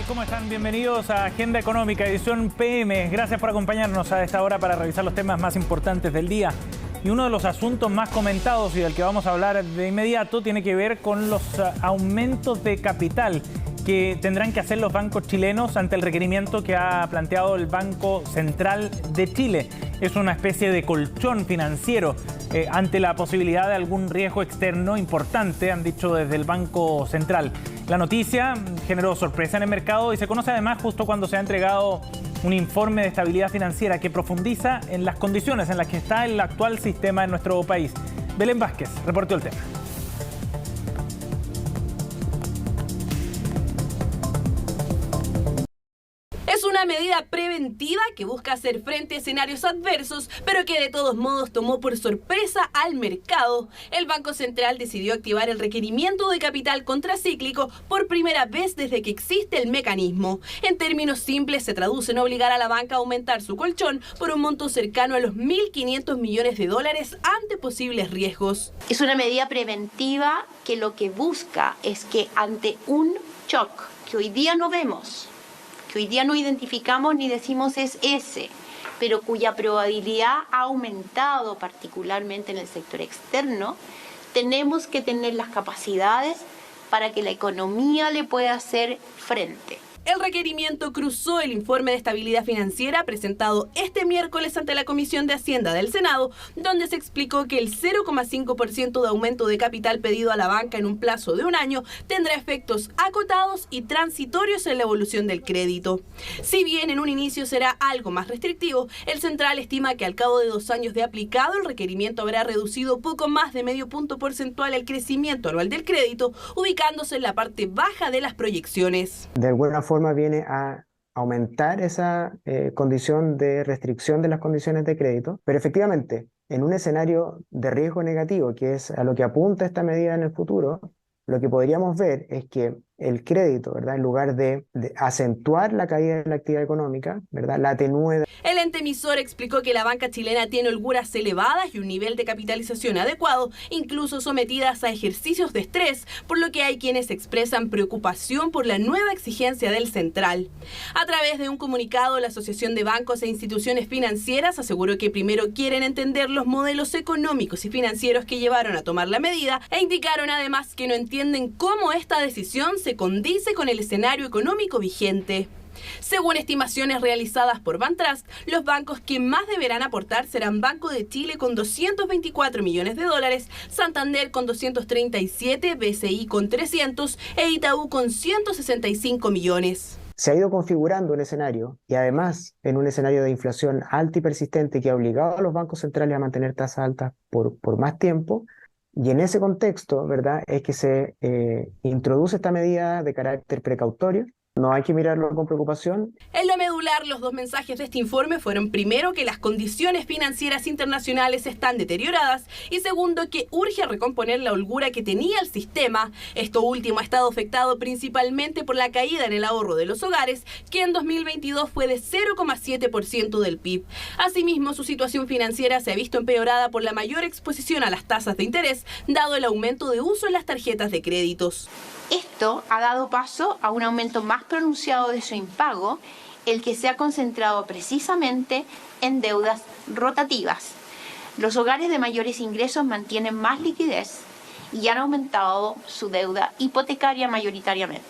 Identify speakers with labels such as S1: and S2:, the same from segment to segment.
S1: ¿Cómo están? Bienvenidos a Agenda Económica, edición PM. Gracias por acompañarnos a esta hora para revisar los temas más importantes del día. Y uno de los asuntos más comentados y del que vamos a hablar de inmediato tiene que ver con los aumentos de capital que tendrán que hacer los bancos chilenos ante el requerimiento que ha planteado el Banco Central de Chile. Es una especie de colchón financiero ante la posibilidad de algún riesgo externo importante, han dicho desde el Banco Central. La noticia generó sorpresa en el mercado y se conoce además justo cuando se ha entregado un informe de estabilidad financiera que profundiza en las condiciones en las que está el actual sistema en nuestro país. Belén Vázquez reportó el tema.
S2: Es una medida preventiva que busca hacer frente a escenarios adversos, pero que de todos modos tomó por sorpresa al mercado. El Banco Central decidió activar el requerimiento de capital contracíclico por primera vez desde que existe el mecanismo. En términos simples, se traduce en obligar a la banca a aumentar su colchón por un monto cercano a los 1.500 millones de dólares ante posibles riesgos.
S3: Es una medida preventiva que lo que busca es que ante un shock que hoy día no vemos, que hoy día no identificamos ni decimos es ese, pero cuya probabilidad ha aumentado particularmente en el sector externo, tenemos que tener las capacidades para que la economía le pueda hacer frente.
S2: El requerimiento cruzó el informe de estabilidad financiera presentado este miércoles ante la Comisión de Hacienda del Senado, donde se explicó que el 0,5% de aumento de capital pedido a la banca en un plazo de un año tendrá efectos acotados y transitorios en la evolución del crédito. Si bien en un inicio será algo más restrictivo, el Central estima que al cabo de 2 años de aplicado el requerimiento habrá reducido poco más de medio punto porcentual el crecimiento anual del crédito, ubicándose en la parte baja de las proyecciones.
S4: De alguna forma viene a aumentar esa condición de restricción de las condiciones de crédito, pero efectivamente en un escenario de riesgo negativo, que es a lo que apunta esta medida en el futuro, lo que podríamos ver es que el crédito, ¿verdad?, en lugar de acentuar la caída de la actividad económica, ¿verdad?, la atenúe.
S2: El ente emisor explicó que la banca chilena tiene holguras elevadas y un nivel de capitalización adecuado, incluso sometidas a ejercicios de estrés, por lo que hay quienes expresan preocupación por la nueva exigencia del Central. A través de un comunicado, la Asociación de Bancos e Instituciones Financieras aseguró que primero quieren entender los modelos económicos y financieros que llevaron a tomar la medida e indicaron además que no entienden cómo esta decisión se condice con el escenario económico vigente. Según estimaciones realizadas por Bantrust, los bancos que más deberán aportar serán Banco de Chile con 224 millones de dólares, Santander con 237, BCI con 300 e Itaú con 165 millones.
S4: Se ha ido configurando un escenario y además en un escenario de inflación alta y persistente que ha obligado a los bancos centrales a mantener tasas altas por más tiempo. Y en ese contexto, ¿verdad?, es que se introduce esta medida de carácter precautorio. No hay que mirarlo con preocupación.
S2: En lo medular, los dos mensajes de este informe fueron primero que las condiciones financieras internacionales están deterioradas y segundo que urge recomponer la holgura que tenía el sistema. Esto último ha estado afectado principalmente por la caída en el ahorro de los hogares, que en 2022 fue de 0,7% del PIB. Asimismo, su situación financiera se ha visto empeorada por la mayor exposición a las tasas de interés, dado el aumento de uso en las tarjetas de créditos.
S3: Esto ha dado paso a un aumento más pronunciado de su impago, el que se ha concentrado precisamente en deudas rotativas. Los hogares de mayores ingresos mantienen más liquidez y han aumentado su deuda hipotecaria mayoritariamente.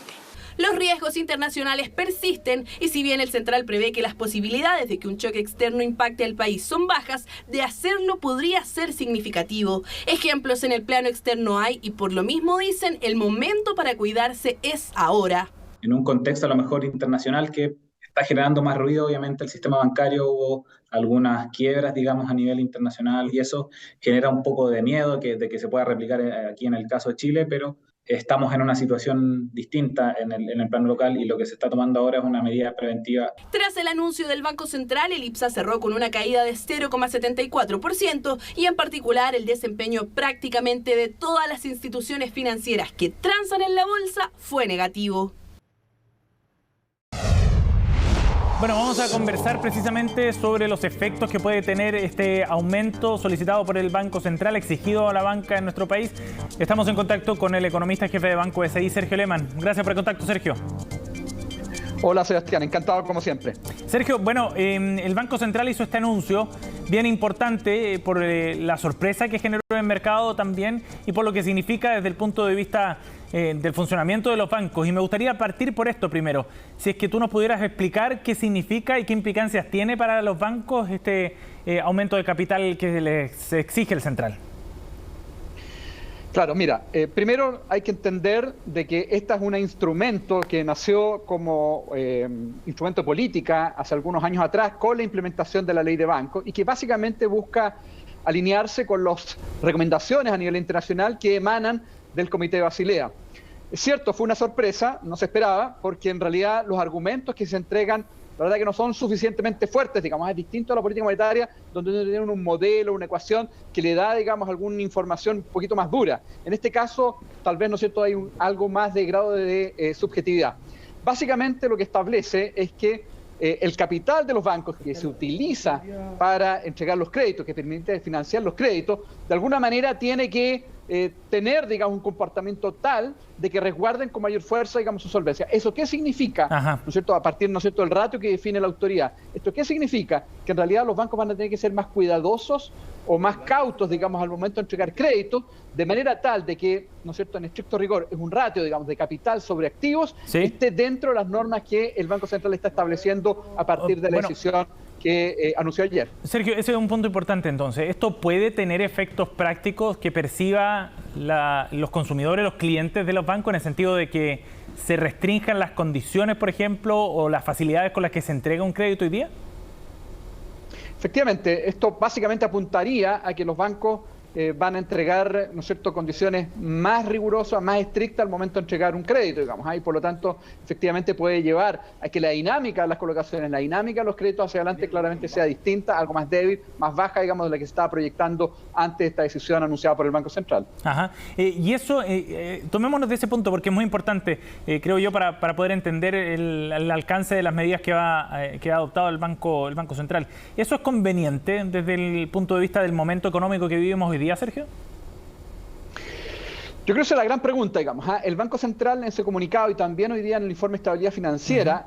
S2: Los riesgos internacionales persisten y si bien el Central prevé que las posibilidades de que un choque externo impacte al país son bajas, de hacerlo podría ser significativo. Ejemplos en el plano externo hay y por lo mismo dicen el momento para cuidarse es ahora.
S5: En un contexto a lo mejor internacional que está generando más ruido, obviamente el sistema bancario, hubo algunas quiebras, digamos, a nivel internacional y eso genera un poco de miedo de que se pueda replicar aquí en el caso de Chile, pero estamos en una situación distinta en el plano local y lo que se está tomando ahora es una medida preventiva.
S2: Tras el anuncio del Banco Central, el IPSA cerró con una caída de 0,74% y en particular el desempeño prácticamente de todas las instituciones financieras que transan en la bolsa fue negativo.
S1: Bueno, vamos a conversar precisamente sobre los efectos que puede tener este aumento solicitado por el Banco Central, exigido a la banca en nuestro país. Estamos en contacto con el economista jefe de Banco BCI, Sergio Lehmann. Gracias por el contacto, Sergio.
S6: Hola Sebastián, encantado como siempre.
S1: Sergio, bueno, el Banco Central hizo este anuncio bien importante por la sorpresa que generó en el mercado también y por lo que significa desde el punto de vista del funcionamiento de los bancos. Y me gustaría partir por esto primero. Si es que tú nos pudieras explicar qué significa y qué implicancias tiene para los bancos este aumento de capital que les exige el Central.
S6: Claro, mira, primero hay que entender de que este es un instrumento que nació como instrumento de política hace algunos años atrás con la implementación de la ley de bancos y que básicamente busca alinearse con las recomendaciones a nivel internacional que emanan del Comité de Basilea. Es cierto, fue una sorpresa, no se esperaba, porque en realidad los argumentos que se entregan, la verdad que no son suficientemente fuertes, digamos, es distinto a la política monetaria, donde uno tiene un modelo, una ecuación que le da, digamos, alguna información un poquito más dura. En este caso, tal vez, ¿no es cierto?, hay algo más de grado de subjetividad. Básicamente lo que establece es que el capital de los bancos que se utiliza para entregar los créditos, que permite financiar los créditos, de alguna manera tiene que tener, digamos, un comportamiento tal de que resguarden con mayor fuerza, digamos, su solvencia. ¿Eso qué significa? ¿No es cierto? A partir, ¿no es cierto?, del ratio que define la autoridad. ¿Esto qué significa? Que en realidad los bancos van a tener que ser más cuidadosos o más cautos, digamos, al momento de entregar créditos, de manera tal de que, ¿no es cierto?, en estricto rigor, es un ratio, digamos, de capital sobre activos, ¿sí?, esté dentro de las normas que el Banco Central está estableciendo a partir de la decisión que anunció ayer.
S1: Sergio, ese es un punto importante entonces. ¿Esto puede tener efectos prácticos que perciba los consumidores, los clientes de los bancos, en el sentido de que se restrinjan las condiciones, por ejemplo, o las facilidades con las que se entrega un crédito hoy día?
S6: Efectivamente, esto básicamente apuntaría a que los bancos van a entregar, ¿no es cierto?, condiciones más rigurosas, más estrictas al momento de entregar un crédito, digamos, y por lo tanto, efectivamente puede llevar a que la dinámica de las colocaciones, la dinámica de los créditos hacia adelante claramente sea distinta, algo más débil, más baja, digamos, de la que se estaba proyectando antes de esta decisión anunciada por el Banco Central.
S1: Ajá. Y eso, tomémonos de ese punto porque es muy importante, creo yo, para poder entender el alcance de las medidas que ha adoptado el Banco Central. ¿Eso es conveniente desde el punto de vista del momento económico que vivimos hoy día, Sergio?
S6: Yo creo que esa es la gran pregunta, digamos. El Banco Central en ese comunicado y también hoy día en el informe de estabilidad financiera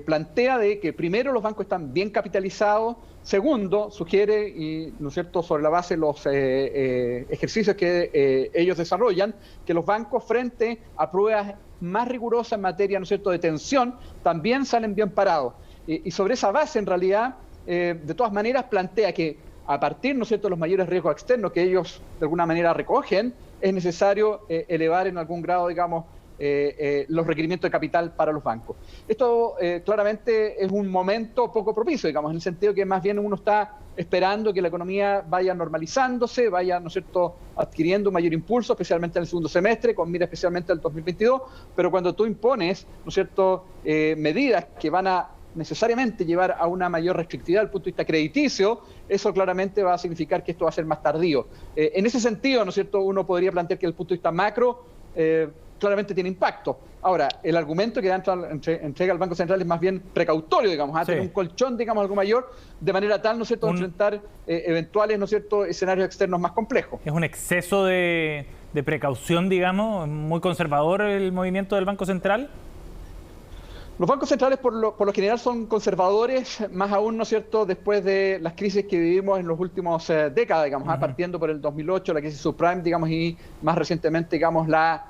S6: plantea de que primero los bancos están bien capitalizados, segundo sugiere, y ¿no es cierto?, sobre la base de los ejercicios que ellos desarrollan, que los bancos frente a pruebas más rigurosas en materia, ¿no es cierto?, de tensión, también salen bien parados. Y sobre esa base, en realidad, de todas maneras, plantea que a partir, ¿no es cierto?, de los mayores riesgos externos que ellos de alguna manera recogen, es necesario elevar en algún grado, digamos, los requerimientos de capital para los bancos. Esto claramente es un momento poco propicio, digamos, en el sentido que más bien uno está esperando que la economía vaya normalizándose, vaya, ¿no es cierto?, adquiriendo un mayor impulso, especialmente en el segundo semestre, con mira especialmente al 2022, pero cuando tú impones, ¿no es cierto?, medidas que van a necesariamente llevar a una mayor restrictividad desde el punto de vista crediticio, eso claramente va a significar que esto va a ser más tardío. En ese sentido, ¿no es cierto?, uno podría plantear que desde el punto de vista macro claramente tiene impacto. Ahora, el argumento que entrega el Banco Central es más bien precautorio, digamos, a tener un colchón, digamos, algo mayor, de manera tal, ¿no es cierto?, enfrentar eventuales, ¿no es cierto?, escenarios externos más complejos.
S1: Es un exceso de precaución, digamos, muy conservador el movimiento del Banco Central.
S6: Los bancos centrales por lo general son conservadores, más aún, ¿no es cierto?, después de las crisis que vivimos en los últimos décadas, digamos, partiendo por el 2008, la crisis subprime, digamos, y más recientemente, digamos, la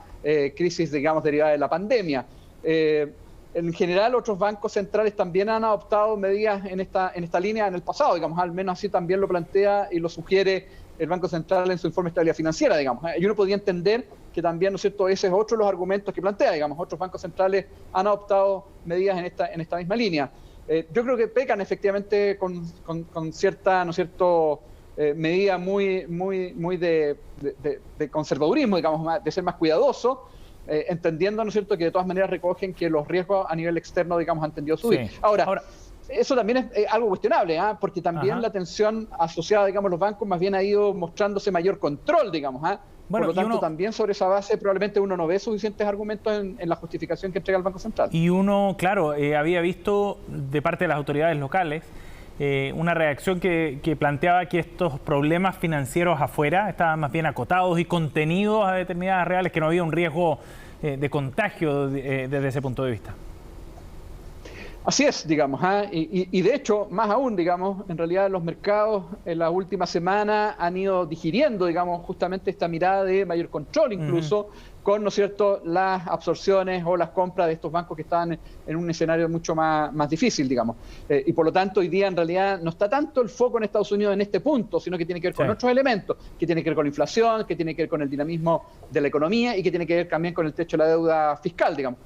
S6: crisis, digamos, derivada de la pandemia. En general, otros bancos centrales también han adoptado medidas en esta línea en el pasado, digamos, al menos así también lo plantea y lo sugiere el Banco Central en su informe de estabilidad financiera, digamos. Y uno podría entender que también, ¿no es cierto?, ese es otro de los argumentos que plantea, digamos, otros bancos centrales han adoptado medidas en esta misma línea. Yo creo que pecan efectivamente con cierta, ¿no es cierto?, medida muy de conservadurismo, digamos, de ser más cuidadoso, entendiendo, ¿no es cierto?, que de todas maneras recogen que los riesgos a nivel externo, digamos, han tendido a subir. Sí. Ahora, eso también es algo cuestionable, porque también la tensión asociada, digamos, a los bancos más bien ha ido mostrándose mayor control, digamos. Bueno, por lo tanto, también sobre esa base probablemente uno no ve suficientes argumentos en la justificación que entrega el Banco Central.
S1: Y uno, claro, había visto de parte de las autoridades locales una reacción que planteaba que estos problemas financieros afuera estaban más bien acotados y contenidos a determinadas reales, que no había un riesgo de contagio desde ese punto de vista.
S6: Así es, digamos, y de hecho, más aún, digamos, en realidad los mercados en la última semana han ido digiriendo, digamos, justamente esta mirada de mayor control incluso, con, ¿no es cierto?, las absorciones o las compras de estos bancos que estaban en un escenario mucho más difícil, digamos. Y por lo tanto, hoy día en realidad no está tanto el foco en Estados Unidos en este punto, sino que tiene que ver con otros elementos, que tiene que ver con la inflación, que tiene que ver con el dinamismo de la economía y que tiene que ver también con el techo de la deuda fiscal, digamos.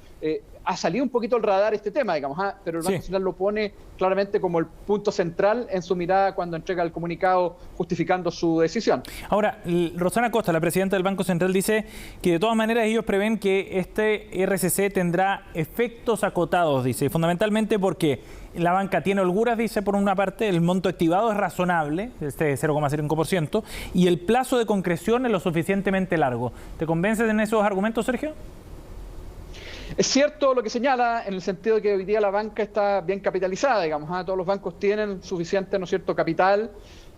S6: Ha salido un poquito al radar este tema, digamos, pero el Banco Central lo pone claramente como el punto central en su mirada cuando entrega el comunicado justificando su decisión.
S1: Ahora, Rosana Costa, la presidenta del Banco Central, dice que de todas maneras ellos prevén que este RCC tendrá efectos acotados, dice, fundamentalmente porque la banca tiene holguras, dice, por una parte, el monto activado es razonable, este 0,05%, y el plazo de concreción es lo suficientemente largo. ¿Te convences en esos argumentos, Sergio?
S6: Es cierto lo que señala en el sentido de que hoy día la banca está bien capitalizada, digamos, todos los bancos tienen suficiente, ¿no es cierto?, capital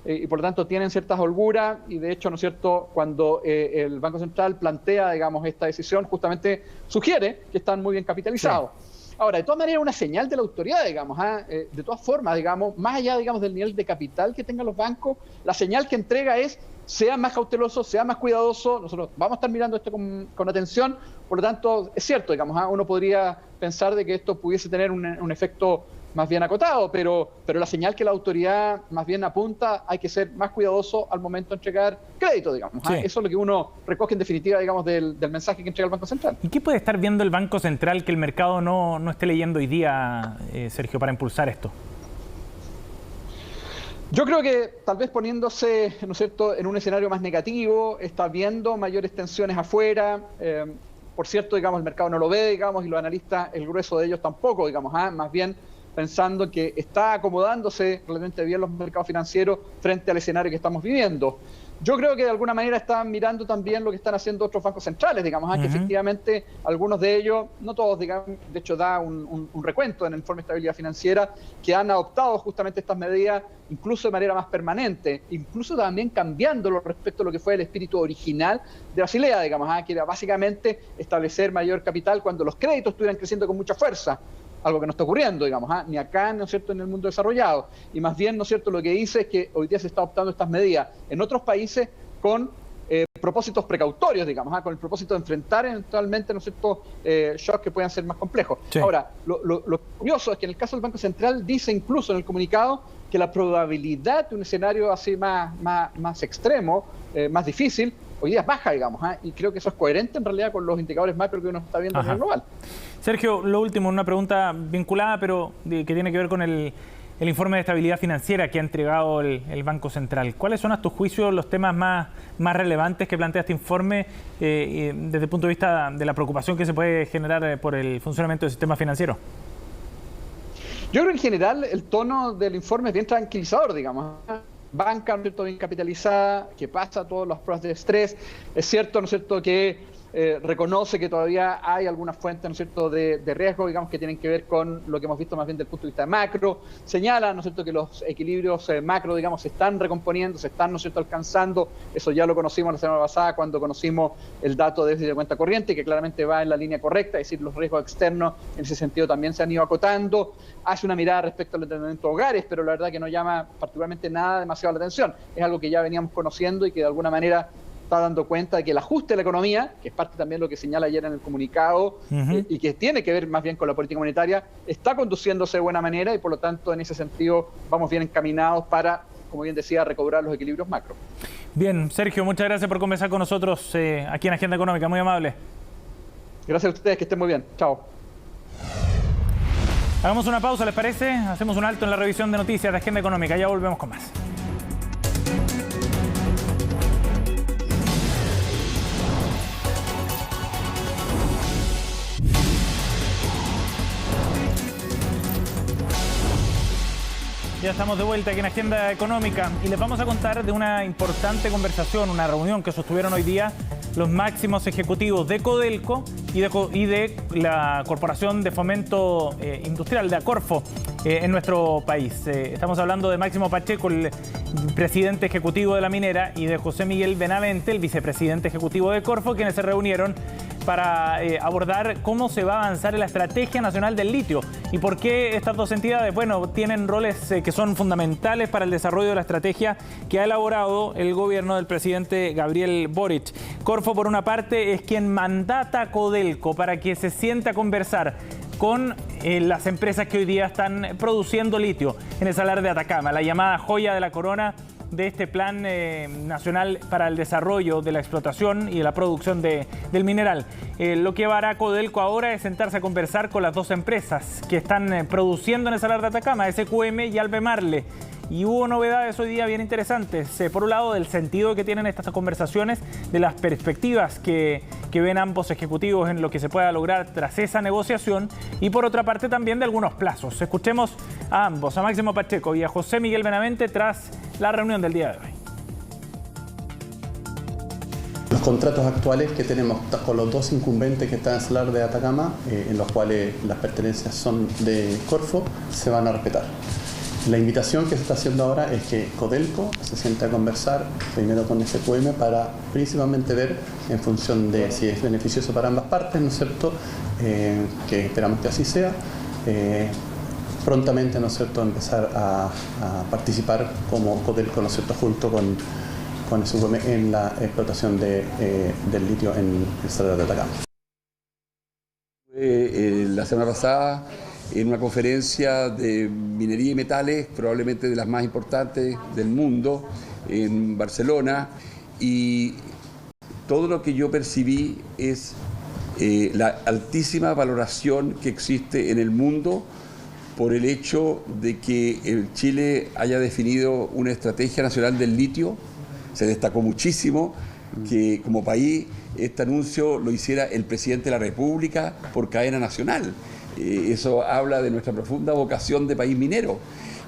S6: y por lo tanto tienen ciertas holguras y de hecho, ¿no es cierto?, cuando el Banco Central plantea, digamos, esta decisión, justamente sugiere que están muy bien capitalizados. Sí. Ahora, de todas maneras, una señal de la autoridad, digamos, de todas formas, digamos, más allá, digamos, del nivel de capital que tengan los bancos, la señal que entrega es sea más cauteloso, sea más cuidadoso, nosotros vamos a estar mirando esto con atención, por lo tanto, es cierto, digamos, uno podría pensar de que esto pudiese tener un efecto más bien acotado, pero la señal que la autoridad más bien apunta, hay que ser más cuidadoso al momento de entregar crédito, digamos. Sí. Eso es lo que uno recoge en definitiva, digamos, del mensaje que entrega el Banco Central.
S1: ¿Y qué puede estar viendo el Banco Central que el mercado no esté leyendo hoy día, Sergio, para impulsar esto?
S6: Yo creo que tal vez poniéndose, ¿no es cierto?, en un escenario más negativo, está viendo mayores tensiones afuera. Por cierto, digamos, el mercado no lo ve, digamos, y los analistas, el grueso de ellos tampoco, digamos, más bien pensando que está acomodándose realmente bien los mercados financieros frente al escenario que estamos viviendo. Yo creo que de alguna manera están mirando también lo que están haciendo otros bancos centrales, digamos, que efectivamente algunos de ellos, no todos, digamos, de hecho da un recuento en el informe de estabilidad financiera, que han adoptado justamente estas medidas incluso de manera más permanente, incluso también cambiándolo respecto a lo que fue el espíritu original de Basilea, digamos, que era básicamente establecer mayor capital cuando los créditos estuvieran creciendo con mucha fuerza. Algo que no está ocurriendo, digamos, ni acá, ¿no es cierto?, en el mundo desarrollado. Y más bien, ¿no es cierto?, lo que dice es que hoy día se está adoptando estas medidas en otros países con propósitos precautorios, digamos, con el propósito de enfrentar eventualmente, ¿no es cierto?, shocks que puedan ser más complejos. Sí. Ahora, lo curioso es que en el caso del Banco Central dice incluso en el comunicado que la probabilidad de un escenario así más extremo, más difícil, hoy día es baja, digamos, y creo que eso es coherente en realidad con los indicadores macro que uno está viendo a nivel global.
S1: Sergio, lo último, una pregunta vinculada, pero que tiene que ver con el informe de estabilidad financiera que ha entregado el Banco Central. ¿Cuáles son, a tu juicio, los temas más relevantes que plantea este informe desde el punto de vista de la preocupación que se puede generar por el funcionamiento del sistema financiero?
S6: Yo creo que en general el tono del informe es bien tranquilizador, digamos. Banca, ¿no es cierto?, bien capitalizada, que pasa todas las pruebas de estrés. Es cierto, ¿no es cierto?, que reconoce que todavía hay algunas fuentes, ¿no es cierto?, de riesgo, digamos, que tienen que ver con lo que hemos visto más bien desde el punto de vista macro. Señala, ¿no es cierto?, que los equilibrios macro, digamos, se están recomponiendo, se están, ¿no es cierto?, alcanzando. Eso ya lo conocimos la semana pasada cuando conocimos el dato de déficit de cuenta corriente, que claramente va en la línea correcta, es decir, los riesgos externos en ese sentido también se han ido acotando. Hace una mirada respecto al endeudamiento de hogares, pero la verdad que no llama particularmente nada demasiado la atención. Es algo que ya veníamos conociendo y que de alguna manera está dando cuenta de que el ajuste de la economía, que es parte también de lo que señala ayer en el comunicado, y que tiene que ver más bien con la política monetaria, está conduciéndose de buena manera y por lo tanto en ese sentido vamos bien encaminados para, como bien decía, recobrar los equilibrios macro.
S1: Bien, Sergio, muchas gracias por conversar con nosotros aquí en Agenda Económica, muy amable.
S6: Gracias a ustedes, que estén muy bien. Chao.
S1: Hagamos una pausa, ¿les parece? Hacemos un alto en la revisión de noticias de Agenda Económica, ya volvemos con más. Ya estamos de vuelta aquí en Agenda Económica y les vamos a contar de una importante conversación, una reunión que sostuvieron hoy día los máximos ejecutivos de Codelco y de la Corporación de Fomento Industrial, de Acorfo, en nuestro país. Estamos hablando de Máximo Pacheco, el presidente ejecutivo de la minera, y de José Miguel Benavente, el vicepresidente ejecutivo de Corfo, quienes se reunieron para abordar cómo se va a avanzar en la Estrategia Nacional del Litio y por qué estas dos entidades, bueno, tienen roles que son fundamentales para el desarrollo de la estrategia que ha elaborado el gobierno del presidente Gabriel Boric. Corfo, por una parte, es quien mandata a Codelco para que se sienta a conversar con las empresas que hoy día están produciendo litio en el Salar de Atacama, la llamada joya de la corona de este plan nacional para el desarrollo de la explotación y de la producción del mineral. Lo que hará Codelco ahora es sentarse a conversar con las dos empresas que están produciendo en el Salar de Atacama, SQM y Albemarle. Y hubo novedades hoy día bien interesantes. Por un lado, del sentido que tienen estas conversaciones, de las perspectivas que ven ambos ejecutivos en lo que se pueda lograr tras esa negociación, y por otra parte también de algunos plazos. Escuchemos a ambos, a Máximo Pacheco y a José Miguel Benavente, tras la reunión del día de hoy.
S7: Los contratos actuales que tenemos con los dos incumbentes que están en el Salar de Atacama, en los cuales las pertenencias son de Corfo, se van a respetar. La invitación que se está haciendo ahora es que Codelco se siente a conversar primero con SQM para principalmente ver en función de si es beneficioso para ambas partes, ¿no es cierto? Que esperamos que así sea. Prontamente, ¿no es cierto?, empezar a participar como Codelco, ¿no es cierto?, junto con SQM en la explotación del litio en el Salar de Atacama.
S8: La semana pasada, en una conferencia de minería y metales, probablemente de las más importantes del mundo, en Barcelona, y todo lo que yo percibí es la altísima valoración que existe en el mundo por el hecho de que Chile haya definido una estrategia nacional del litio. Se destacó muchísimo que como país este anuncio lo hiciera el presidente de la República por cadena nacional. Eso habla de nuestra profunda vocación de país minero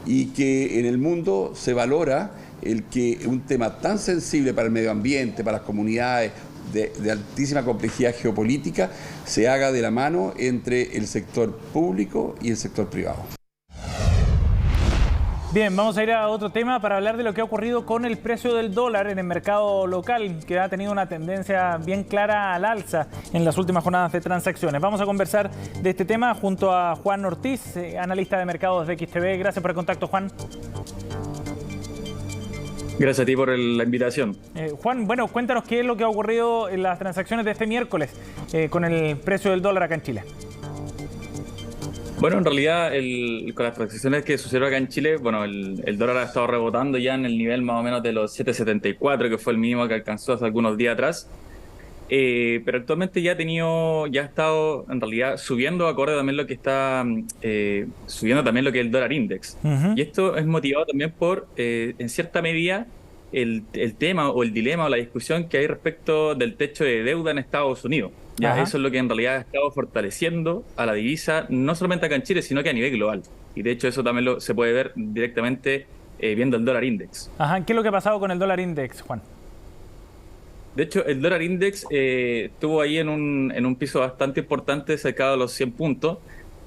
S8: y que en el mundo se valora el que un tema tan sensible para el medio ambiente, para las comunidades de altísima complejidad geopolítica, se haga de la mano entre el sector público y el sector privado.
S1: Bien, vamos a ir a otro tema para hablar de lo que ha ocurrido con el precio del dólar en el mercado local, que ha tenido una tendencia bien clara al alza en las últimas jornadas de transacciones. Vamos a conversar de este tema junto a Juan Ortiz, analista de mercados de XTV. Gracias por el contacto, Juan.
S9: Gracias a ti por la invitación.
S1: Juan, bueno, cuéntanos qué es lo que ha ocurrido en las transacciones de este miércoles con el precio del dólar acá en Chile.
S9: Bueno, en realidad, con las transacciones que sucedieron acá en Chile, bueno, el dólar ha estado rebotando ya en el nivel más o menos de los 7.74, que fue el mínimo que alcanzó hace algunos días atrás. Pero actualmente ya ha estado en realidad subiendo acorde también lo que está subiendo también lo que es el dólar index. Y esto es motivado también por, en cierta medida, el tema o el dilema o la discusión que hay respecto del techo de deuda en Estados Unidos. Ya, eso es lo que en realidad ha estado fortaleciendo a la divisa, no solamente acá en Chile, sino que a nivel global. Y de hecho eso también se puede ver directamente viendo el dólar index.
S1: Ajá, ¿qué es lo que ha pasado con el dólar index, Juan?
S9: De hecho, el dólar index estuvo ahí en un piso bastante importante, cerca de los 100 puntos,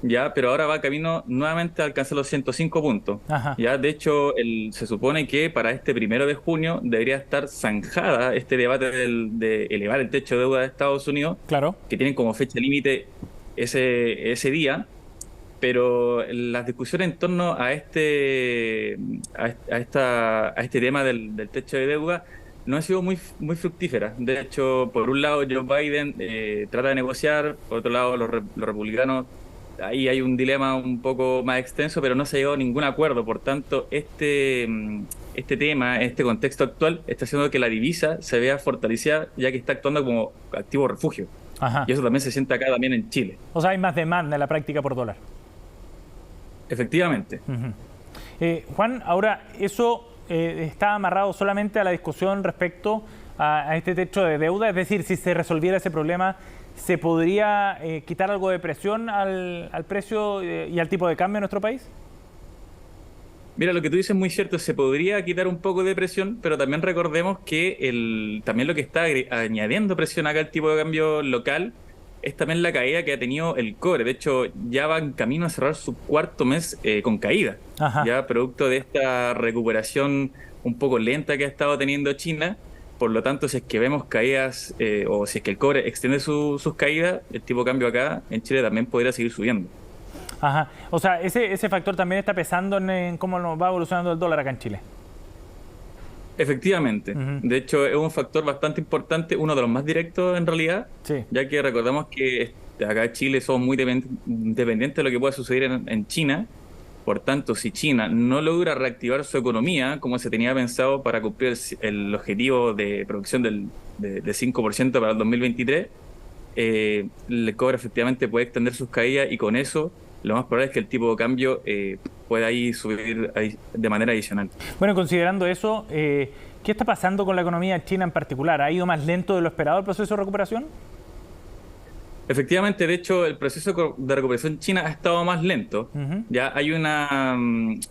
S9: ya, pero ahora va camino nuevamente a alcanzar los 105 puntos. Ya, de hecho, se supone que para este 1 de junio debería estar zanjada este debate de elevar el techo de deuda de Estados Unidos,
S1: claro,
S9: que tienen como fecha límite ese día, pero las discusiones en torno a este tema del techo de deuda no han sido muy fructíferas. De hecho, por un lado Joe Biden trata de negociar, por otro lado los republicanos, ahí hay un dilema un poco más extenso, pero no se ha llegado a ningún acuerdo. Por tanto, este tema, este contexto actual, está haciendo que la divisa se vea fortalecida, ya que está actuando como activo refugio. Y eso también se siente acá también en Chile.
S1: O sea, hay más demanda en la práctica por dólar.
S9: Efectivamente.
S1: Juan, ahora, ¿eso está amarrado solamente a la discusión respecto a este techo de deuda? Es decir, si se resolviera ese problema, ¿se podría quitar algo de presión al precio y al tipo de cambio en nuestro país?
S9: Mira, lo que tú dices es muy cierto, se podría quitar un poco de presión, pero también recordemos que también lo que está añadiendo presión acá al tipo de cambio local es también la caída que ha tenido el cobre. De hecho, ya va en camino a cerrar su cuarto mes con caída.
S1: Ajá.
S9: Ya producto de esta recuperación un poco lenta que ha estado teniendo China. Por lo tanto, si es que vemos caídas o si es que el cobre extiende sus caídas, el tipo de cambio acá en Chile también podría seguir subiendo.
S1: Ajá. O sea, ese factor también está pesando en cómo nos va evolucionando el dólar acá en Chile.
S9: Efectivamente. De hecho, es un factor bastante importante, uno de los más directos en realidad,
S1: sí,
S9: ya que recordamos que acá en Chile somos muy dependientes de lo que pueda suceder en China. Por tanto, si China no logra reactivar su economía, como se tenía pensado para cumplir el objetivo de producción de 5% para el 2023, el cobre efectivamente puede extender sus caídas y con eso lo más probable es que el tipo de cambio pueda ahí subir de manera adicional.
S1: Bueno, considerando eso, ¿qué está pasando con la economía china en particular? ¿Ha ido más lento de lo esperado el proceso de recuperación?
S9: Efectivamente, de hecho, el proceso de recuperación china ha estado más lento. Ya hay una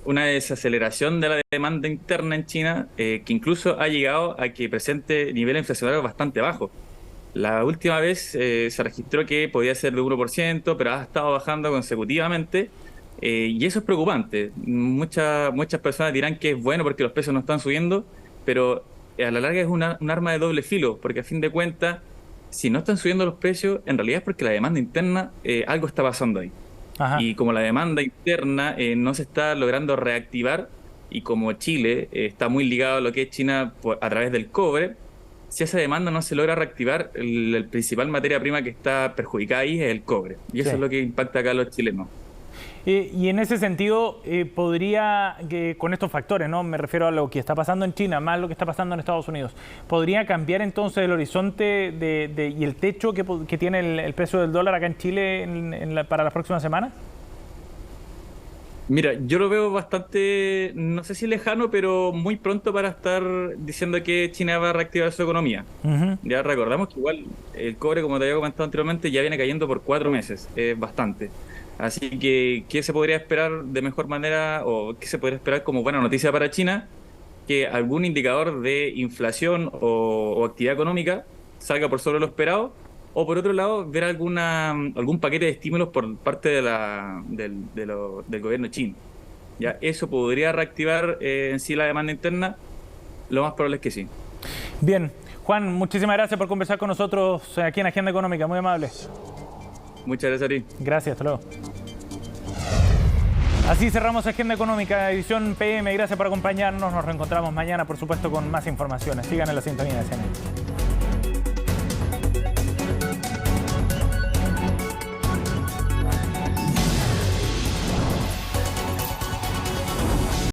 S9: desaceleración de la demanda interna en China que incluso ha llegado a que presente niveles inflacionarios bastante bajos. La última vez se registró que podía ser de 1%, pero ha estado bajando consecutivamente y eso es preocupante. Muchas personas dirán que es bueno porque los precios no están subiendo, pero a la larga es un arma de doble filo, porque a fin de cuentas, si no están subiendo los precios, en realidad es porque la demanda interna, algo está pasando ahí. Ajá. Y como la demanda interna no se está logrando reactivar, y como Chile está muy ligado a lo que es China a través del cobre, si esa demanda no se logra reactivar, el principal materia prima que está perjudicada ahí es el cobre. Y eso es lo que impacta acá a los chilenos.
S1: Y en ese sentido, podría, con estos factores, ¿no? Me refiero a lo que está pasando en China, más lo que está pasando en Estados Unidos, ¿podría cambiar entonces el horizonte y el techo que tiene el precio del dólar acá en Chile para las próximas semanas?
S9: Mira, yo lo veo bastante, no sé si lejano, pero muy pronto para estar diciendo que China va a reactivar su economía. Ya recordamos que igual el cobre, como te había comentado anteriormente, ya viene cayendo por 4 meses, es bastante. Así que, ¿qué se podría esperar de mejor manera o qué se podría esperar como buena noticia para China? Que algún indicador de inflación o actividad económica salga por sobre lo esperado, o por otro lado, ver algún paquete de estímulos por parte del gobierno chino. Ya eso podría reactivar en sí la demanda interna, lo más probable es que sí.
S1: Bien, Juan, muchísimas gracias por conversar con nosotros aquí en Agenda Económica, muy amable.
S9: Muchas gracias a ti.
S1: Gracias, hasta luego. Así cerramos Agenda Económica, edición PM. Gracias por acompañarnos. Nos reencontramos mañana, por supuesto, con más informaciones. Sigan en la sintonía de CNN.